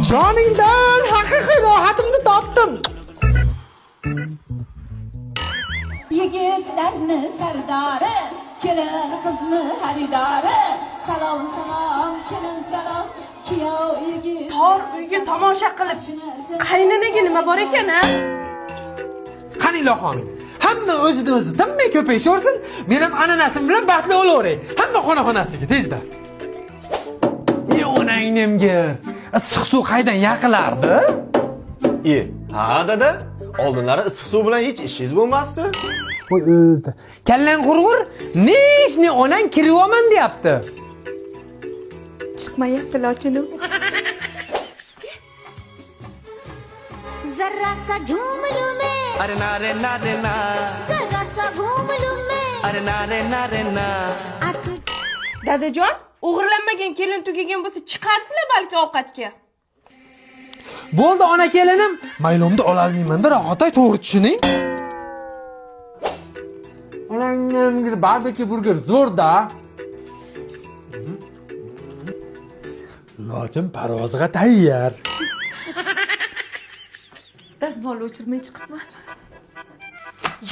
Joningdan haqiqiy rohatimni topdim. Yigitlarni sardori, kelin qizni xaridori. Salom salom, kelin salom, kuyov yigit. Tor uyga tomosha qilib, qayninaga nima bor ekan-a? Qani ilohonim, hamma o'zida o'zi tinmay ko'payishaversin, men ham ananasim bilan baxtli bo'laveray. Hamma xonasiga tezda. Onangnemga issiq suv qaydan yaqilardi? Ha dada, oldinlari issiq suv bilan hech ishingiz bo'lmasdi. Voy o'ldi. Kallang qurg'ur, nechni onang kiryoman deyapti. Chiqmayapti lochinim. जरा सा झूम लूं मैं अरे ना रे ना रे ना जरा सा घूम लूं मैं अरे ना रे ना रे ना Dadajon, o'g'irlanmagan kelin tugagan bo'lsa chiqarsizlar balki ovqatga. Bo'ldi ona kelinim, maylomda ololmayman-da, rohatay to'g'ri tushuning. Onangga barbekue burger zo'rda. Lochin parvozga tayyor. Dazmol o'chirmay chiqibman.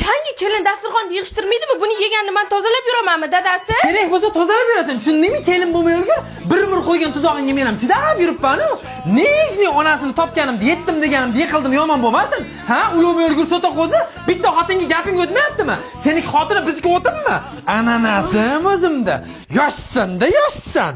Yangi kelin dasturxonni yig'ishtirmaydimi? Buni yeganni men tozalab yuramanmi, dadasi? Kerak bo'lsa tozalab berasan, tushundingmi? Kelin bo'lmay yurgur, bir qo'ygan tuzog'ingga men ham chidab yuribman-ku. Nechni onasini topganimda, yetdim deganimda yiqildim, yomon bo'lmasin. Ha, ulomay yurgur sotoq o'zi, bitta xotinga gaping o'tmayaptimi? Seniki xotini bizga o'tinmi? Ananasim o'zimda. Yoshsan-da, yoshsan.